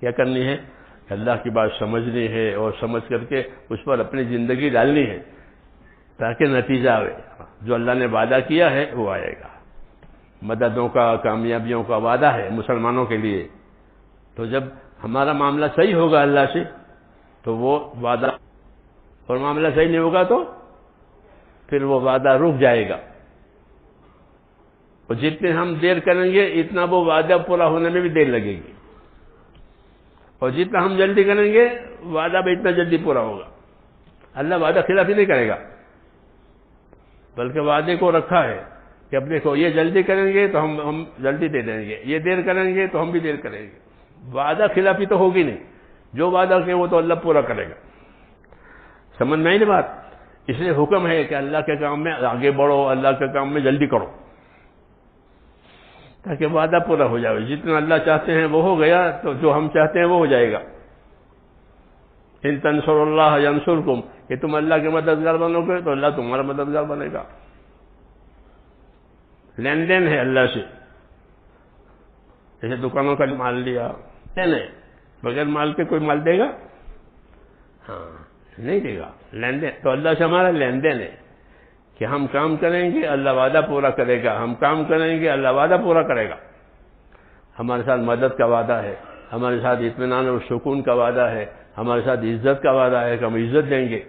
کیا کرنی ہے؟ اللہ کی بات سمجھنی ہے اور سمجھ کر کے اس پر اپنی زندگی ڈالنی ہے تاکہ نتیجہ آئے. جو اللہ نے وعدہ کیا ہے وہ آئے گا. مددوں کا، کامیابیوں کا وعدہ ہے مسلمانوں کے لیے. تو جب ہمارا معاملہ صحیح ہوگا اللہ سے تو وہ وعدہ، اور معاملہ صحیح نہیں ہوگا تو پھر وہ وعدہ رک جائے گا. اور جتنے ہم دیر کریں گے اتنا وہ وعدہ پورا ہونے میں بھی دیر لگے گی، اور جتنا ہم جلدی کریں گے وعدہ بھی اتنا جلدی پورا ہوگا. اللہ وعدہ خلافی نہیں کرے گا، بلکہ وعدے کو رکھا ہے کہ اب دیکھو یہ جلدی کریں گے تو ہم جلدی دے دیں گے، یہ دیر کریں گے تو ہم بھی دیر کریں گے. وعدہ خلافی تو ہوگی نہیں، جو وعدہ کہ وہ تو اللہ پورا کرے گا. سمجھ میں آئی نا بات؟ اس لیے حکم ہے کہ اللہ کے کام میں آگے بڑھو، اللہ کے کام میں جلدی کرو تاکہ وعدہ پورا ہو جائے. جتنا اللہ چاہتے ہیں وہ ہو گیا تو جو ہم چاہتے ہیں وہ ہو جائے گا. ان تنصروا اللہ ینصرکم، کہ تم اللہ کے مددگار بنو گے تو اللہ تمہارا مددگار بنے گا. لین دین ہے اللہ سے، جیسے دکانوں کا مال لیا، نہیں بغیر مال کے کوئی مال دے گا؟ ہاں نہیں دے گا. لین دین تو اللہ سے ہمارا لین دین ہے کہ ہم کام کریں گے اللہ وعدہ پورا کرے گا، ہم کام کریں گے اللہ وعدہ پورا کرے گا. ہمارے ساتھ مدد کا وعدہ ہے، ہمارے ساتھ اطمینان اور سکون کا وعدہ ہے، ہمارے ساتھ عزت کا وعدہ ہے کہ ہم عزت دیں گے،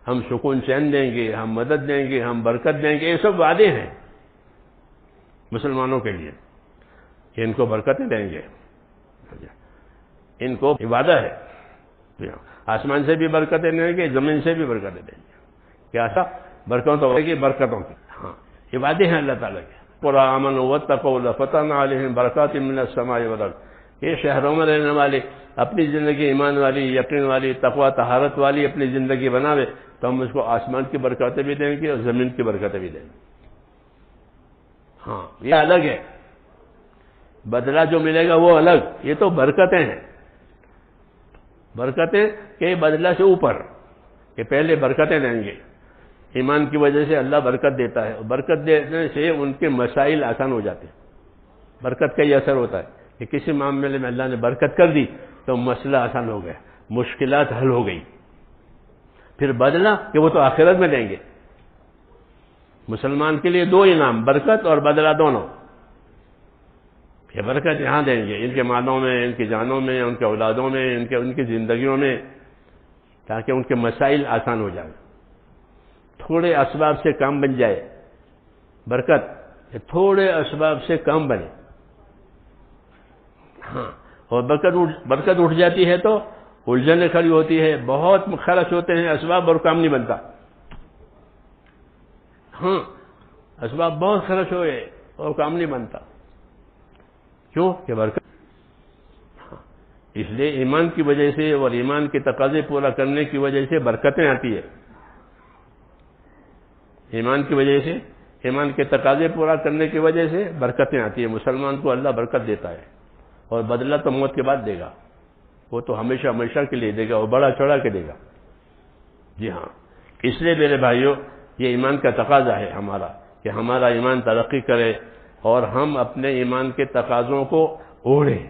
ہم سکون چین دیں گے، ہم مدد دیں گے، ہم برکت دیں گے. یہ سب وعدے ہیں مسلمانوں کے لیے کہ ان کو برکتیں دیں گے، ان کو وعدہ ہے. آسمان سے بھی برکتیں دیں گے، زمین سے بھی برکتیں دیں گے. کیا سا برکتوں تو ہوگی، برکتوں کی. ہاں یہ وعدے ہیں اللہ تعالیٰ کے. قُلْ آمَنُوا وَاتَّقُوا لَفَتَحْنَا عَلَيْهِمْ بَرَكَاتٍ مِّنَ السَّمَاءِ وَالْأَرْضِ. یہ شہروں میں رہنے والے اپنی زندگی ایمان والی، یقین والی، تقوی طہارت والی اپنی زندگی بناوے تو ہم اس کو آسمان کی برکتیں بھی دیں گے اور زمین کی برکتیں بھی دیں گے. ہاں یہ الگ ہے، بدلہ جو ملے گا وہ الگ. یہ تو برکتیں ہیں، برکتیں کہ بدلہ سے اوپر، کہ پہلے برکتیں دیں گے. ایمان کی وجہ سے اللہ برکت دیتا ہے، اور برکت دینے سے ان کے مسائل آسان ہو جاتے ہیں. برکت کا یہ اثر ہوتا ہے کہ کسی معاملے میں اللہ نے برکت کر دی تو مسئلہ آسان ہو گیا، مشکلات حل ہو گئی. پھر بدلہ کہ وہ تو آخرت میں دیں گے. مسلمان کے لیے دو انعام، برکت اور بدلہ دونوں. یہ برکت یہاں دیں گے ان کے مالوں میں، ان کی جانوں میں، ان کے اولادوں میں، ان کی زندگیوں میں، تاکہ ان کے مسائل آسان ہو جائیں. تھوڑے اسباب سے کام بن جائے. برکت تھوڑے اسباب سے کام بنے. ہاں اور برکت اٹھ جاتی ہے تو الجھنیں کھڑی ہوتی ہے، بہت خرچ ہوتے ہیں اسباب اور کام نہیں بنتا. ہاں اسباب بہت خرچ ہوئے اور کام نہیں بنتا. کیوں؟ کہ برکت. اس لیے ایمان کی وجہ سے اور ایمان کے تقاضے پورا کرنے کی وجہ سے برکتیں آتی ہے. ایمان کی وجہ سے، ایمان کے تقاضے پورا کرنے کی وجہ سے برکتیں آتی ہیں. مسلمان کو اللہ برکت دیتا ہے، اور بدلہ تو موت کے بعد دے گا. وہ تو ہمیشہ ہمیشہ کے لیے دے گا، اور بڑا چڑھا کے دے گا. جی ہاں، اس لیے میرے بھائیوں یہ ایمان کا تقاضا ہے ہمارا کہ ہمارا ایمان ترقی کرے اور ہم اپنے ایمان کے تقاضوں کو اوڑھیں.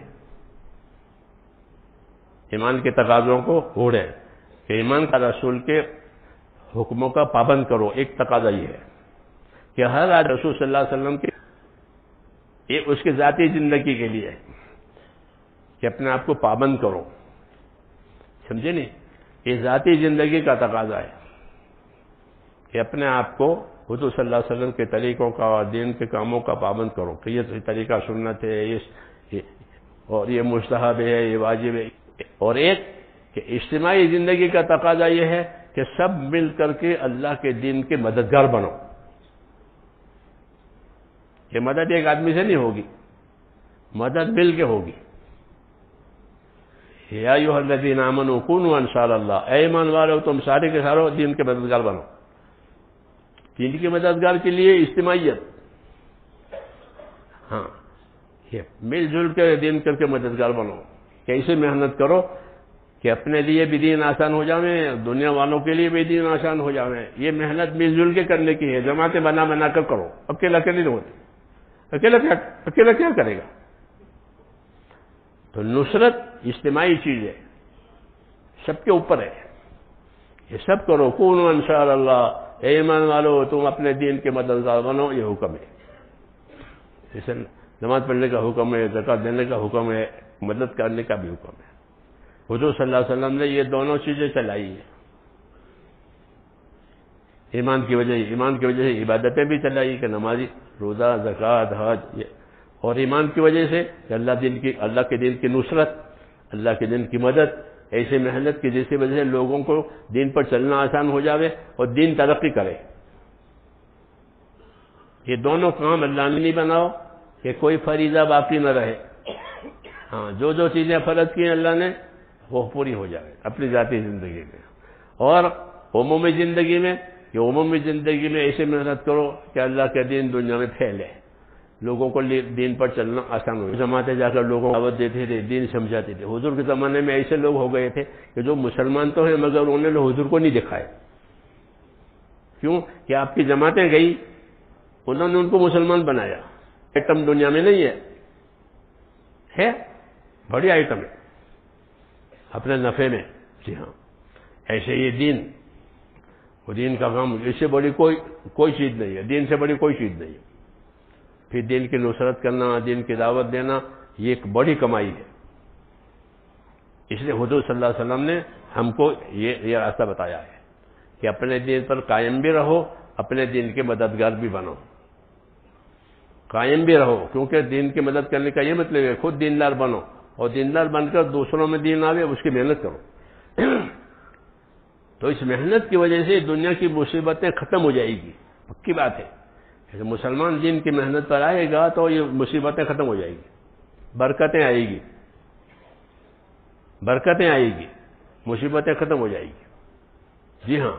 ایمان کے تقاضوں کو اوڑھیں کہ ایمان کا رسول کے حکموں کا پابند کرو. ایک تقاضا یہ ہے کہ ہر آج رسول صلی اللہ علیہ وسلم کے یہ اس کی ذاتی زندگی کے لیے ہے کہ اپنے آپ کو پابند کرو. سمجھے نہیں؟ یہ ذاتی زندگی کا تقاضا ہے کہ اپنے آپ کو حضور صلی اللہ علیہ وسلم کے طریقوں کا اور دین کے کاموں کا پابند کرو کہ یہ طریقہ سنت ہے، اور یہ مستحب ہے، یہ واجب ہے. اور ایک کہ اجتماعی زندگی کا تقاضا یہ ہے کہ سب مل کر کے اللہ کے دین کے مددگار بنو. یہ مدد ایک آدمی سے نہیں ہوگی، مدد مل کے ہوگی. یا ایھا الذین آمنوا کونوا انصار اللہ، اے ایمان والو تم سارے کے سارے دین کے مددگار بنو. دین کے مددگار کے لیے اجتماعیت. ہاں یہ مل جل کے دین کر کے مددگار بنو. کیسے محنت کرو کہ اپنے لیے بھی دین آسان ہو جائے، دنیا والوں کے لیے بھی دین آسان ہو جائے. یہ محنت مل جل کے کرنے کی ہے، جماعتیں بنا کر کرو. اکیلا نہیں ہوتے. اکیلا کیا کرے گا؟ تو نصرت اجتماعی چیز ہے، سب کے اوپر ہے، یہ سب کرو، کونوا انصار اللہ، اے ایمان والو تم اپنے دین کے مددگار بنو، یہ حکم ہے۔ جیسے نماز پڑھنے کا حکم ہے، زکوٰۃ دینے کا حکم ہے، مدد کرنے کا بھی حکم ہے۔ حضور صلی اللہ علیہ وسلم نے یہ دونوں چیزیں چلائی ہیں، ایمان کی وجہ سے عبادتیں بھی چلائی کہ نمازی، روزہ، زکوٰۃ، حج، اور ایمان کی وجہ سے کہ اللہ کے دین کی نصرت، اللہ کے دین کی مدد، ایسے محنت کی جس کی وجہ سے لوگوں کو دین پر چلنا آسان ہو جاوے اور دین ترقی کرے۔ یہ دونوں کام اللہ نے نہیں بناؤ کہ کوئی فریضہ باقی نہ رہے، ہاں جو چیزیں فرض کی ہیں اللہ نے وہ پوری ہو جائے اپنی ذاتی زندگی میں، اور عمومی زندگی میں ایسے محنت کرو کہ اللہ کا دین دنیا میں پھیلے، لوگوں کو دین پر چلنا آسان ہو۔ جماعتیں جا کر لوگوں کو دعوت دیتے تھے، دین سمجھاتے تھے۔ حضور کے زمانے میں ایسے لوگ ہو گئے تھے کہ جو مسلمان تو ہیں مگر انہوں نے حضور کو نہیں دکھائے، کیوں کہ آپ کی جماعتیں گئی، انہوں نے ان کو مسلمان بنایا۔ آئٹم دنیا میں نہیں ہے بڑی آئٹم ہے اپنے نفع میں، جی ہاں، ایسے یہ دین، وہ دین کا کام، اس سے بڑی کوئی چیز نہیں ہے، دین سے بڑی کوئی چیز نہیں ہے۔ پھر دین کی نصرت کرنا، دین کی دعوت دینا، یہ ایک بڑی کمائی ہے۔ اس لیے حضور صلی اللہ علیہ وسلم نے ہم کو یہ راستہ بتایا ہے کہ اپنے دین پر قائم بھی رہو، اپنے دین کے مددگار بھی بنو، قائم بھی رہو، کیونکہ دین کی مدد کرنے کا یہ مطلب ہے خود دیندار بنو، اور دیندار بن کر دوسروں میں دین آوے اس کی محنت کرو۔ تو اس محنت کی وجہ سے دنیا کی مصیبتیں ختم ہو جائے گی، پکی بات ہے۔ مسلمان دین کی محنت پر آئے گا تو یہ مصیبتیں ختم ہو جائے گی، برکتیں آئے گی، مصیبتیں ختم ہو جائے گی، جی ہاں،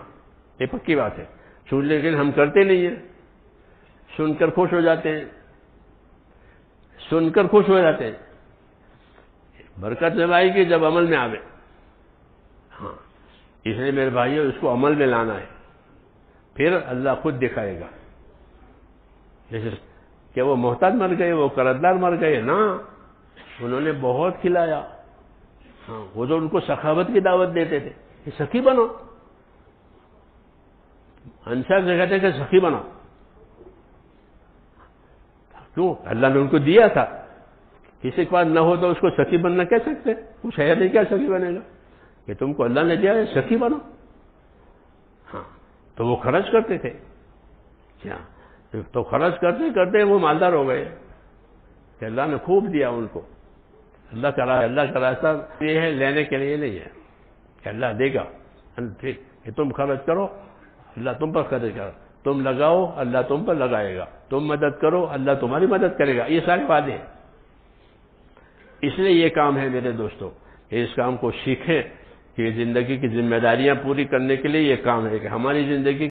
یہ پکی بات ہے۔ لیکن ہم کرتے نہیں ہیں، سن کر خوش ہو جاتے ہیں، برکت جب آئے گی جب عمل میں آوے، ہاں، اس لیے میرے بھائیو اس کو عمل میں لانا ہے، پھر اللہ خود دکھائے گا۔ جیسے کہ وہ محتاج مر گئے، وہ قرضدار مر گئے نا، انہوں نے بہت کھلایا، ہاں، وہ جو ان کو سخاوت کی دعوت دیتے تھے کہ سخی بنو، انصار سے کہتے کہ سخی بنو، کیوں؟ اللہ نے ان کو دیا تھا، کسی کے پاس نہ ہو تو اس کو سخی بننا کہہ سکتے، کچھ ہے نہیں، کیا سخی بنے گا؟ کہ تم کو اللہ نے دیا ہے، سخی بنو، ہاں، تو وہ خرچ کرتے تھے، کیا تو خرچ کرتے کرتے وہ مالدار ہو گئے کہ اللہ نے خوب دیا ان کو۔ اللہ کا راستہ یہ ہے، لینے کے لیے نہیں ہے کہ اللہ دے گا، ٹھیک کہ تم خرچ کرو، اللہ تم پر خرچ کرو، تم لگاؤ، اللہ تم پر لگائے گا، تم مدد کرو، اللہ تمہاری مدد کرے گا، یہ سارے وعدے ہیں۔ اس لیے یہ کام ہے میرے دوستو کہ اس کام کو سیکھیں کہ زندگی کی ذمہ داریاں پوری کرنے کے لیے یہ کام ہے کہ ہماری زندگی